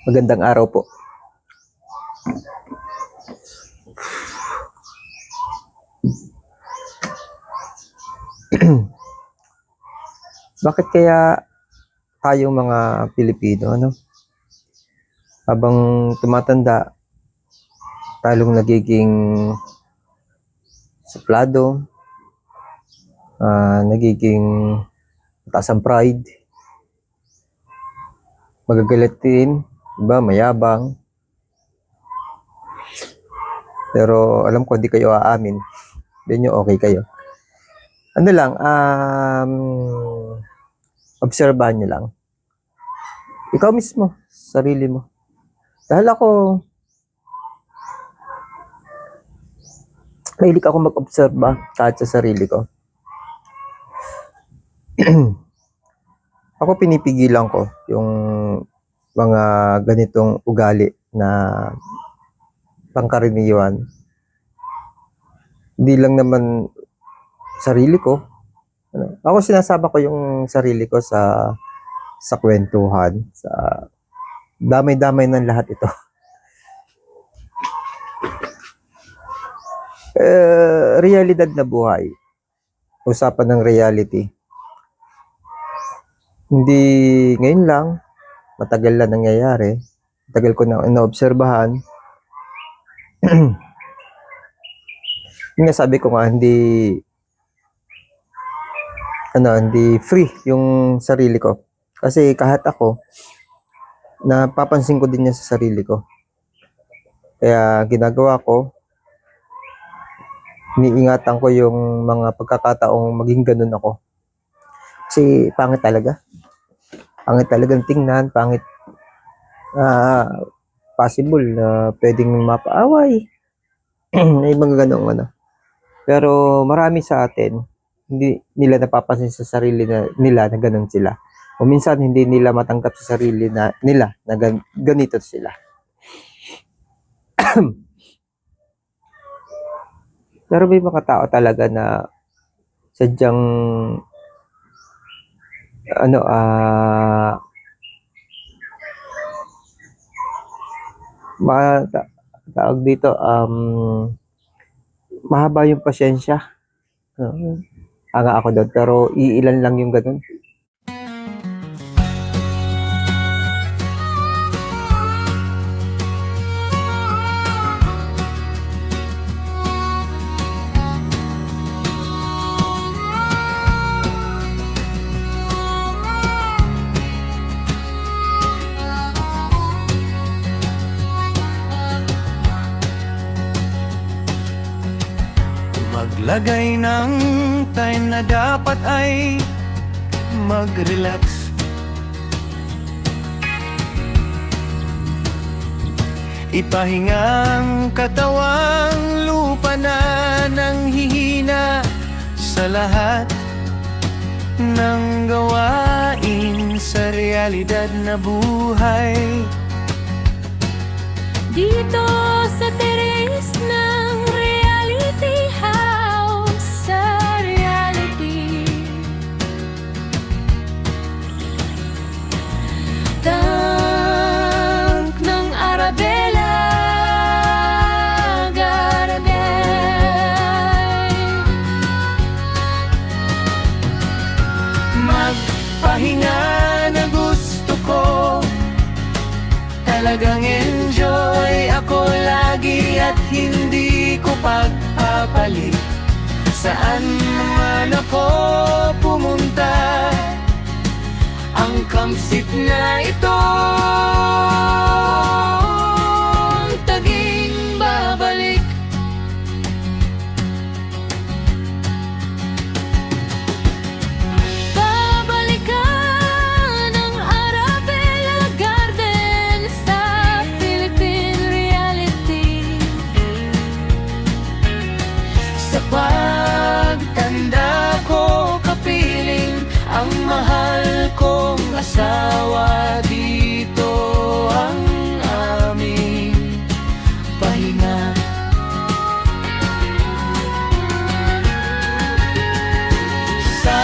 Magandang araw po. Bakit kaya tayong mga Pilipino, habang tumatanda, talong nagiging suplado, nagiging mataas ang pride, magagalitin, iba mayabang. Pero alam ko hindi kayo aamin. Hindi nyo okay kayo. Ano lang, obserbahan nyo lang. Ikaw mismo, sarili mo. Dahil ako, mahilig ako mag-obserba kahit sa sarili ko. Ako pinipigilan ko yung mga ganitong ugali na pangkaraniwan. Hindi lang naman sarili ko. Ako sinasama ko yung sarili ko sa kwentuhan, sa damay-damay ng lahat ito. Realidad na buhay. Usapan ng reality. Hindi ngayon lang, matagal na nangyayari. Matagal ko na inaobserbahan. Yung sabi ko nga, hindi free yung sarili ko. Kasi kahit ako, napapansin ko din yan sa sarili ko. Kaya ginagawa ko, iniingatan ko yung mga pagkakataong maging ganun ako. Kasi pangit talaga. Pangit talagang tingnan, pangit. Possible na pwedeng mapaaway. May mga ganong Pero marami sa atin, hindi nila napapansin sa sarili nila na ganun sila. O minsan hindi nila matanggap sa sarili nila na ganito sila. Pero may mga tao talaga na sadyang tawag dito, mahaba yung pasyensya. Anga ako doon, pero iilan lang yung ganun. Maglagay ng time na dapat ay mag-relax. Ipahingang katawang lupa na nang hihina sa lahat ng gawain sa realidad na buhay. Dito sa teres ng reality house, sa reality, tank ng Arabella Garagay. Magpahinga na gusto ko, talagang enjoy ako lagi at hindi ko pagpapalit. Saan man ako pumunta, ang kamsit na ito taging babalik. Babalikan ang Arabella Garden sa Philippine reality. Sa pagtanda ko, kapiling ang mahal kong asawa. Dito ang aming pahinga. Sa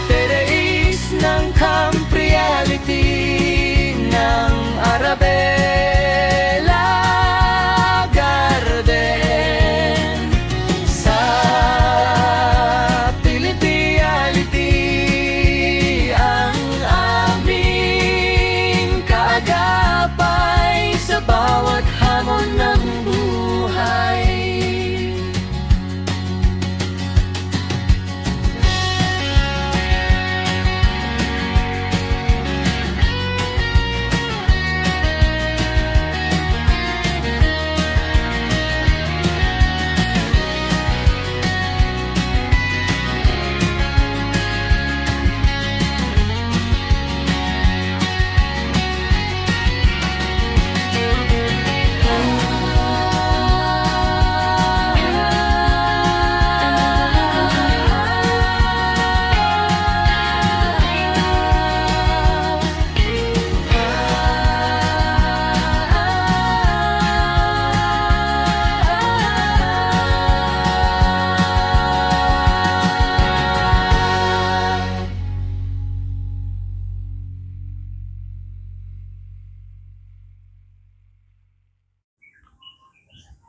terrace ng camp reality ng Arabella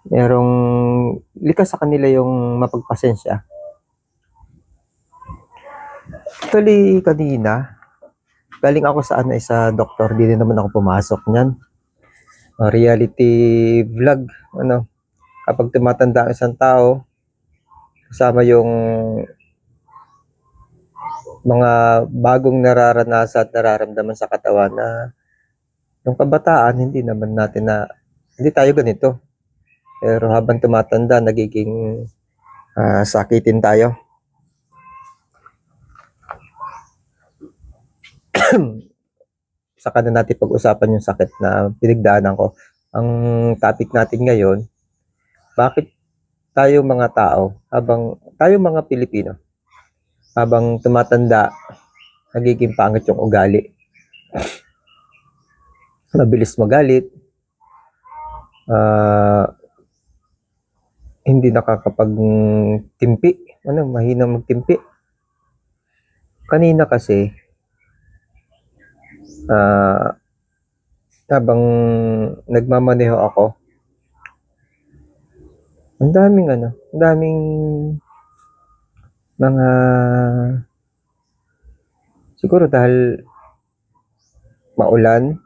merong likas sa kanila yung mapagpasensya. Actually, kanina, galing ako sa sa doktor, di din naman ako pumasok niyan. Reality vlog, kapag tumatanda ang isang tao, kasama yung mga bagong nararanasan at nararamdaman sa katawan na yung kabataan, hindi tayo ganito. Pero habang tumatanda, nagiging sakitin tayo. Saka na natin pag-usapan yung sakit na pinagdaanan ko. Ang topic natin ngayon, bakit tayo mga tao, tayo mga Pilipino, habang tumatanda, nagiging pangit yung ugali. Mabilis magalit, hindi nakakapagtimpi, mahina magtimpi. Kanina kasi, habang nagmamaneho ako, ang daming mga, siguro dahil maulan,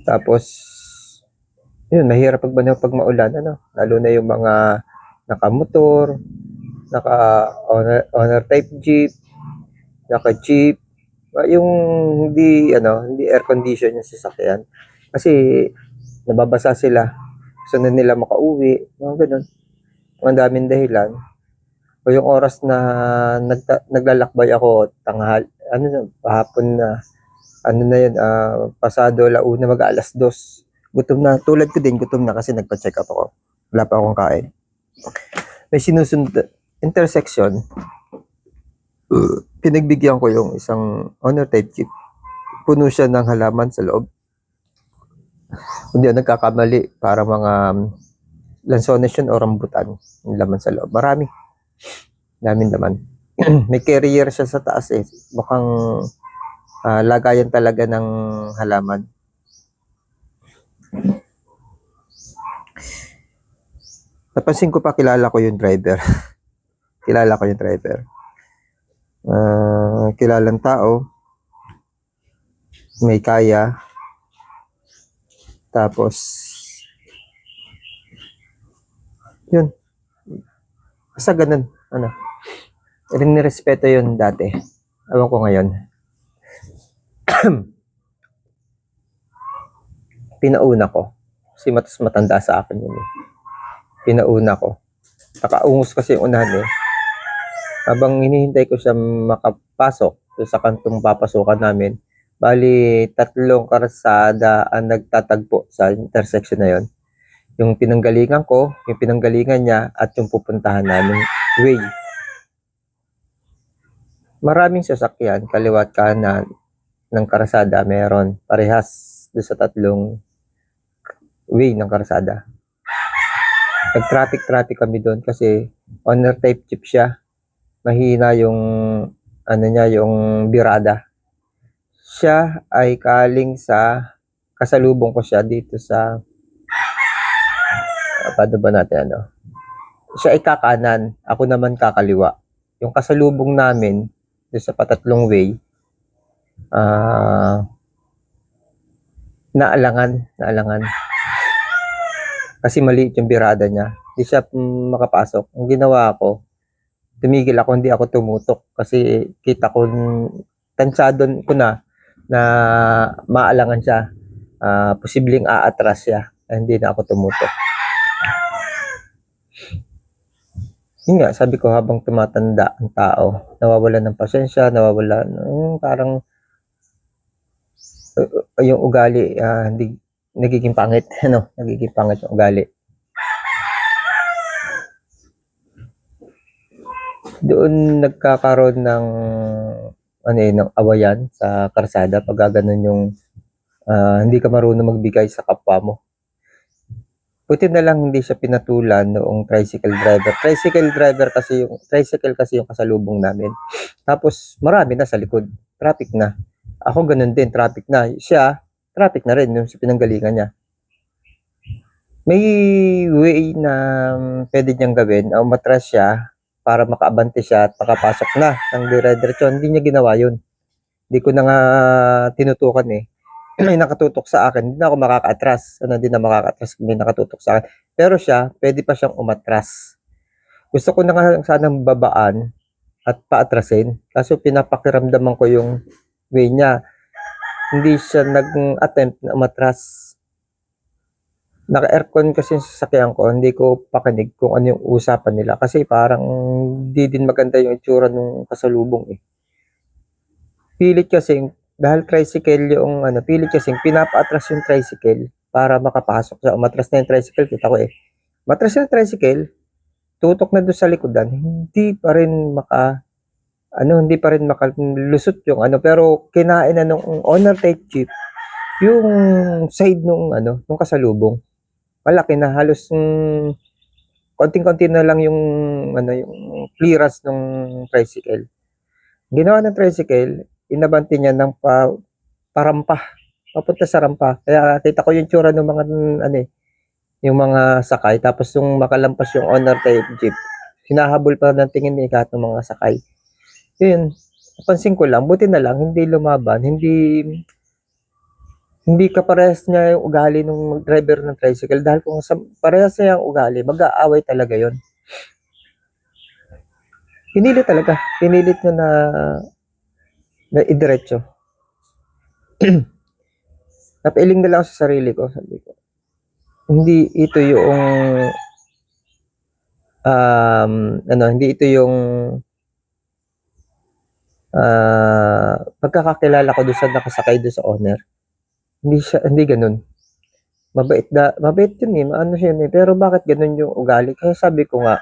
tapos yun, mahirap pagmaneho pag maulan, lalo na yung mga nakamotor, naka-owner type jeep, naka-jeep, yung hindi air condition yung sasakyan. Kasi nababasa sila, gusto na nila makauwi, mga ganun. Ang daming dahilan. O yung oras na naglalakbay ako, hapon na, yun, pasado launa, mag-alas 2. Gutom na, tulad ko din, gutom na kasi nagpa-check up ako. Wala pa akong kain. May sinusunod, intersection, pinagbigyan ko yung isang owner type jeep. Puno siya ng halaman sa loob. Hindi ako nagkakamali, para mga lansones yun o rambutan yung laman sa loob. Marami. Daming laman. May carrier siya sa taas eh. Mukhang lagayan talaga ng halaman. Napansin ko pa, kilala ko yung driver. Kilalang tao, may kaya, tapos yun, basta ganun, nirespeto yun dati, ewan ko ngayon. Pinauna ko, kasi matanda sa akin yun eh. Pinauna ko, nakaungos kasi yung unahan eh. Habang hinihintay ko siya makapasok sa kantong papasukan namin, bali 3 karsada ang nagtatagpo sa intersection na yon. Yung pinanggalingan ko, yung pinanggalingan niya, at yung pupuntahan namin way. Maraming sasakyan, kaliwat kanan ng karsada, meron parehas doon sa 3 way ng karsada. Nag-traffic kami doon kasi owner type jeep siya. Mahina yung yung birada. Siya ay kasalubong ko siya dito sa paano ba natin siya ay kakanan, ako naman kakaliwa. Yung kasalubong namin doon sa patatlong way, naalangan kasi maliit yung birada niya, hindi siya makapasok. Ang ginawa ko, tumigil ako, hindi ako tumutok kasi kita ko, tansyado ko na maalangan siya, posibleng aatras siya, hindi na ako tumutok. Yun nga, sabi ko, habang tumatanda ang tao, nawawalan ng pasensya, parang yung ugali, hindi nagiging pangit, nagiging pangit yung ugali. Doon nagkakaroon ng ng awayan sa karsada pag ganun yung hindi ka marunong magbigay sa kapwa mo. Buti na lang hindi siya pinatulan noong tricycle driver. Tricycle kasi yung kasalubong namin. Tapos marami na sa likod. Traffic na. Ako ganun din, traffic na. Siya, traffic na rin yung pinanggalingan niya. may way na pwede niyang gawin o umatras siya para makaabante siya at makapasok na ng dire-diretso. Hindi niya ginawa yun. Hindi ko na nga tinutukan eh. May nakatutok sa akin, hindi na ako makaka-atras. Ano, hindi na makaka-atras kung may nakatutok sa akin. Pero siya, pwede pa siyang umatras. Gusto ko na nga sanang babaan at paatrasin. Kaso pinapakiramdaman ko yung way niya. Hindi siya nag-attempt na umatras. Naka-aircon kasi yung sasakyan ko, hindi ko pakinig kung ano yung usapan nila. Kasi parang di din maganda yung itsura ng kasalubong eh. Pilit kasing, dahil tricycle yung ano, pilit kasing pinapaatras yung tricycle para makapasok siya. Umatras na yung tricycle, kita ko eh. Matras na yung tricycle, tutok na doon sa likodan, hindi pa rin makalusot yung ano, pero kinain na nung owner type jeep yung side nung ano, nung kasalubong. Malaki na, halos konting-konti na lang yung ano, yung clearance ng tricycle. Ginawa ng tricycle, inabante niya ng parampa, papunta sa rampa. Kaya kita ko yung tsura ng mga ano eh, yung mga sakay, tapos yung makalampas yung owner type jeep, hinahabol pa ng tingin ni kahit ng mga sakay. Yun, napansin ko lang, buti na lang, hindi lumaban, hindi kaparehas niya yung ugali ng driver ng tricycle, dahil kung parehas niya yung ugali, mag-aaway talaga yon. Pinilit niya na idiretso. Napailing na lang ako sa sarili ko, sabi ko, hindi ito yung hindi ito yung pagkakakilala ko doon sa nakasakay doon sa owner. Hindi ganun. Mabait yun eh, maano siya yun eh, pero bakit ganun yung ugali? Kaya sabi ko nga,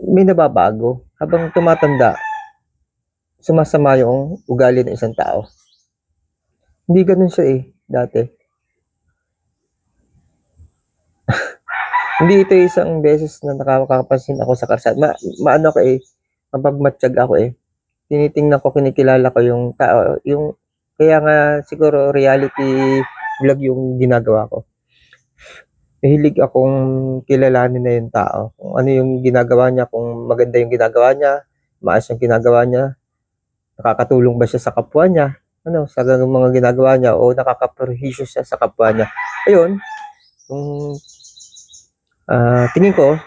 may nababago. Habang tumatanda, sumasama yung ugali ng isang tao. Hindi ganun siya eh, dati. Hindi ito isang beses na nakakapansin ako sa karsada. Maano ko eh, mapagmatsyag ako eh. Tinitingnan ko, kinikilala ko yung tao, yung kaya nga siguro reality vlog yung ginagawa ko. Mahilig akong kilalanin na yung tao. Kung ano yung ginagawa niya, kung maganda yung ginagawa niya, maayos yung ginagawa niya, nakakatulong ba siya sa kapwa niya, ano, sa mga ginagawa niya, o nakakaperhisyo siya sa kapwa niya. Ayun, kung tingin ko,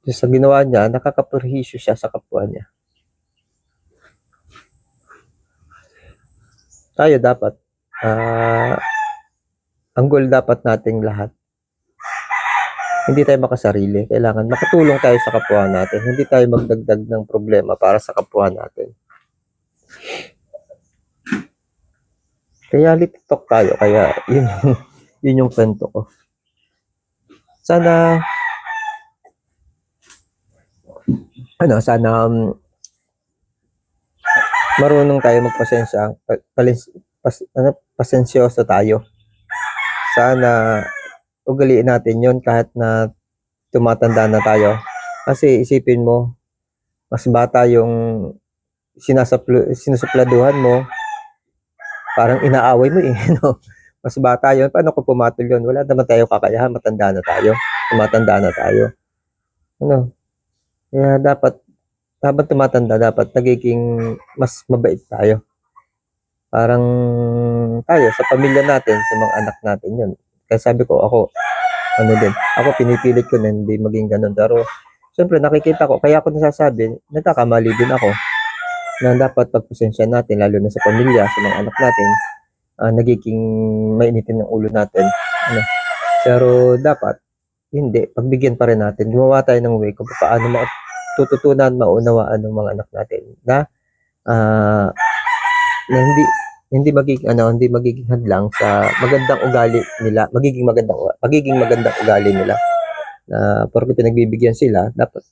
sa ginawa niya, nakakaperhisyo siya sa kapwa niya. Tayo dapat, ang goal dapat nating lahat, hindi tayo makasarili. Kailangan makatulong tayo sa kapwa natin. Hindi tayo magdagdag ng problema para sa kapwa natin. Reality talk tayo, kaya yun yung kwento ko. Sana marunong tayo magpasensya, pasensyoso tayo. Sana ugaliin natin yon kahit na tumatanda na tayo. Kasi isipin mo, mas bata yung sinusupladuhan mo, parang inaaway mo eh. No? Mas bata yun, paano ko pumatol yun? Wala naman tayo kakayahan, matanda na tayo, tumatanda na tayo. Ano? Kaya dapat, habang tumatanda, dapat nagiging mas mabait tayo. Parang tayo, sa pamilya natin, sa mga anak natin yun. Kaya sabi ko, ako pinipilit ko na hindi maging ganun. Pero, syempre, nakikita ko, kaya ako nasasabi, nagkakamali din ako, na dapat pagpasensya natin, lalo na sa pamilya, sa mga anak natin, nagiging mainitin ng ulo natin. Ano? Pero, dapat, hindi, pagbigyan pa rin natin, gumawa tayo ng way kung paano matututunan, maunawaan ng mga anak natin na hindi magiging hadlang sa magandang ugali nila, magiging magandang ugali nila. Na porque pinagbibigyan sila, dapat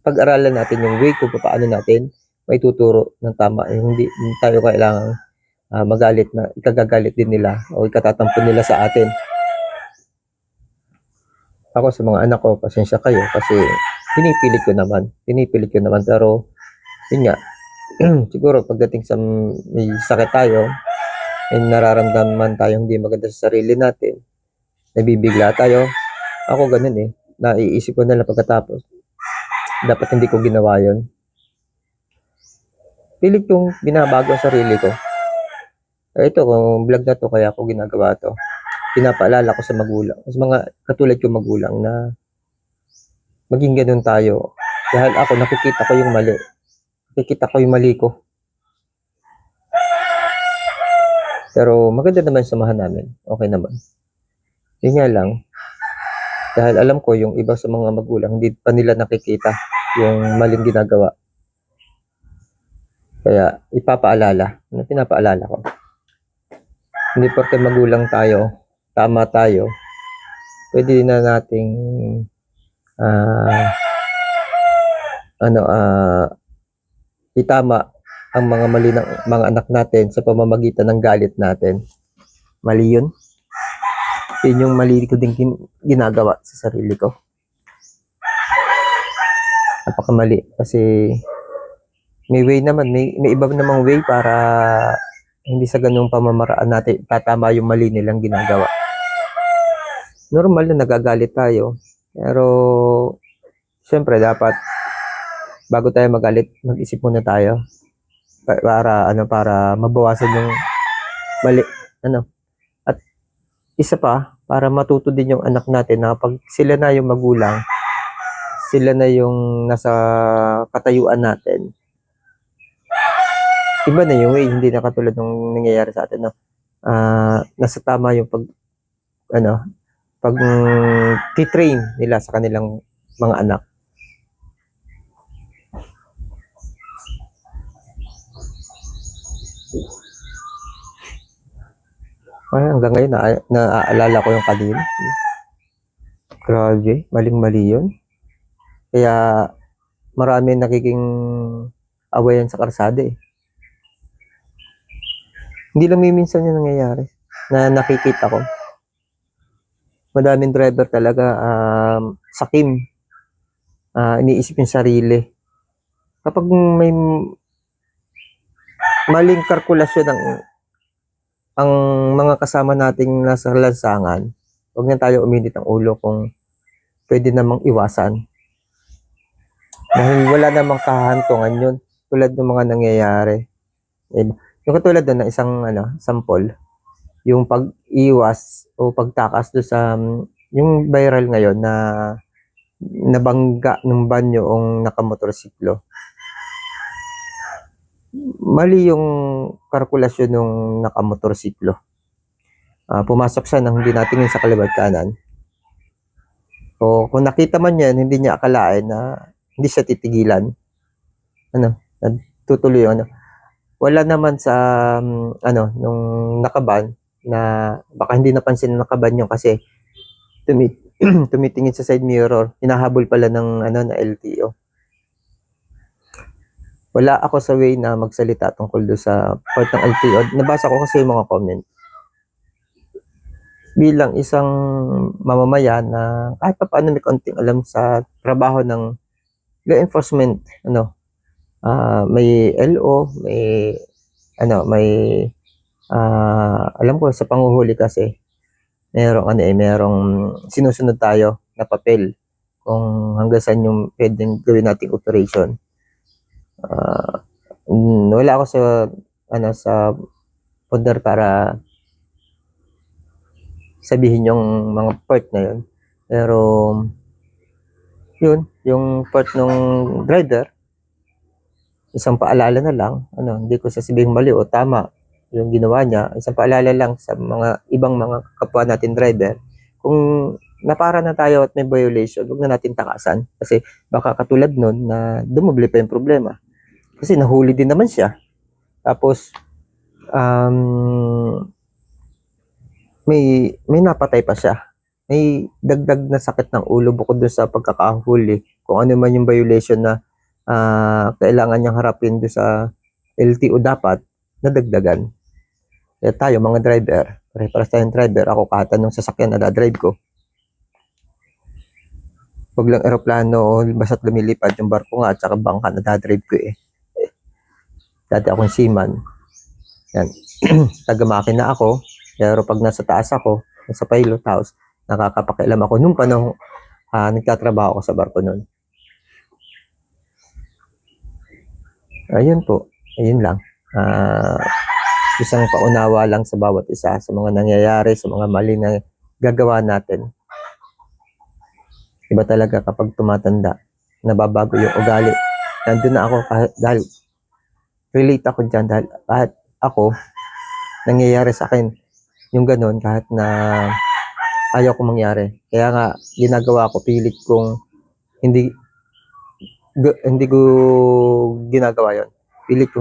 pag-aralan natin yung way kung paano natin may tuturo ng tama. Hindi tayo kailangang magalit na ikagagalit din nila o ikatatampo nila sa atin. Ako sa mga anak ko, pasensya kayo kasi pinipilit ko naman, pero yun nga, siguro pagdating sa may sakit tayo, may nararamdaman tayong hindi maganda sa sarili natin, nabibigla tayo. Ako ganun eh. Naiisip ko na lang pagkatapos. Dapat hindi ko ginawa yun. Pilit kong binabago ang sarili ko. Ito, kung vlog na to, kaya ako ginagawa to. Pinapaalala ko sa magulang. Sa mga katulad ko magulang na maging ganun tayo. Dahil ako, nakikita ko yung mali. Nakikita ko yung mali ko. Pero maganda naman yung samahan namin. Okay naman. Yun nga lang. Dahil alam ko yung iba sa mga magulang, hindi pa nila nakikita yung maling ginagawa. Kaya ipapaalala. Pinapaalala ko. Hindi porke magulang tayo, tama tayo, pwede na nating itama ang mga mali ng mga anak natin sa pamamagitan ng galit natin. Mali yun. Yun yung mali ko din ginagawa sa sarili ko. Napakamali. Kasi may way naman, may iba namang way para hindi sa ganung pamamaraan natin tatama yung mali nilang ginagawa. Normal na nagagalit tayo. Pero syempre dapat bago tayo magalit, mag-isip muna tayo para mabawasan yung mali. At isa pa, para matuto din yung anak natin na pag sila na yung magulang, sila na yung nasa katayuan natin. Iba na yung way, hindi na katulad ng nangyayari sa atin, no? Nasa tama yung pag titrain nila sa kanilang mga anak. Hanggang ngayon, naaalala ko yung kanina. Grabe, maling-mali yun. Kaya marami nagiging awayan sa karsada eh. Hindi lang minsan yung nangyayari na nakikita ko. Madaming driver talaga sakim. Iniisip yung sarili. Kapag may maling kalkulasyon ang mga kasama nating nasa lansangan, huwag na tayo uminit ang ulo kung pwede namang iwasan. Dahil wala namang kahantungan yun tulad ng mga nangyayari. Yung katulad doon ng isang sample, yung pag-iwas o pagtakas do sa yung viral ngayon na nabangga ng banyo ang nakamotorsiklo. Mali yung kalkulasyon ng nakamotorsiklo. Pumasok siya nang hindi natingin sa kaliwat kanan. O kung nakita man yan, hindi niya akalain na hindi siya titigilan. Tutuloy yung wala naman sa nung nakaban na baka hindi napansin na nakaban yun kasi tumitingin sa side mirror, hinahabol pala ng na LTO. Wala ako sa way na magsalita tungkol do sa part ng LTO. Nabasa ko kasi yung mga comment. Bilang isang mamamayan na kahit pa paano may konting alam sa trabaho ng law enforcement, may LO, may alam ko sa panguhuli kasi merong sinusunod tayo na papel kung hanggang saan yung pwedeng gawin nating operation. Wala ako sa poder para sabihin yung mga part na yun. Pero yun, yung part ng driver, isang paalala na lang, hindi ko sasabihin mali o tama yung ginawa niya, isang paalala lang sa mga ibang mga kapwa natin driver. Kung napara na tayo at may violation, huwag na natin takasan. Kasi baka katulad nun na dumubli pa yung problema. Kasi nahuli din naman siya. Tapos, may napatay pa siya. May dagdag na sakit ng ulo bukod doon sa pagkakahuli. Kung ano man yung violation na kailangan niyang harapin doon sa LTO dapat nadagdagan. Kaya tayo mga driver, pare-paras tayong driver, ako kahit anong sasakyan na dadrive ko. Huwag lang aeroplano, basta't lumilipad yung barko nga at saka bangka na dadrive ko eh. Dati akong seaman. Yan. Taga-makina ako. Pero pag nasa taas ako, nasa pilot house, nakakapakialam ako nung panahon nagtatrabaho ako sa barko noon. Ayun po, ayun lang. Isang paunawa lang sa bawat isa sa mga nangyayari, sa mga mali na gagawa natin. Iba talaga kapag tumatanda, nababago yung ugali. Nandun na ako dahil relate ako dyan dahil kahit ako, nangyayari sa akin yung ganun kahit na ayaw ko mangyari. Kaya nga, ginagawa ko, pilit kong hindi ko ginagawa yon. Pilit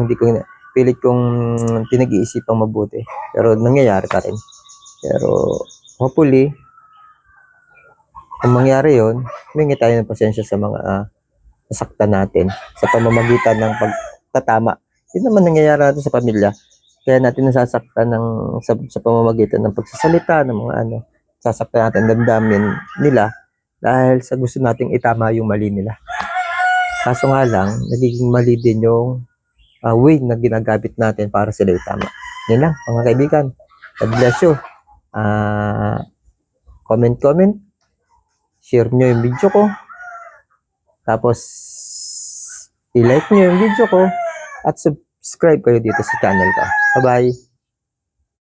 kong pinag-iisipang mabuti. Pero nangyayari pa rin. Pero hopefully, kung mangyari yon, humingi tayo ng pasensya sa mga nasaktan natin sa pamamagitan ng pagtatama. Yun naman nangyayari natin sa pamilya. Kaya natin nasasaktan sa pamamagitan ng pagsasalita, ng mga sasaktan natin damdamin nila dahil sa gusto nating itama yung mali nila. Kaso nga lang, nagiging mali din yung way na ginagamit natin para sila itama. Yan lang, mga kaibigan. God bless you. Comment. Share nyo yung video ko. Tapos, i-like nyo yung video ko. At subscribe kayo dito sa channel ko. Bye-bye.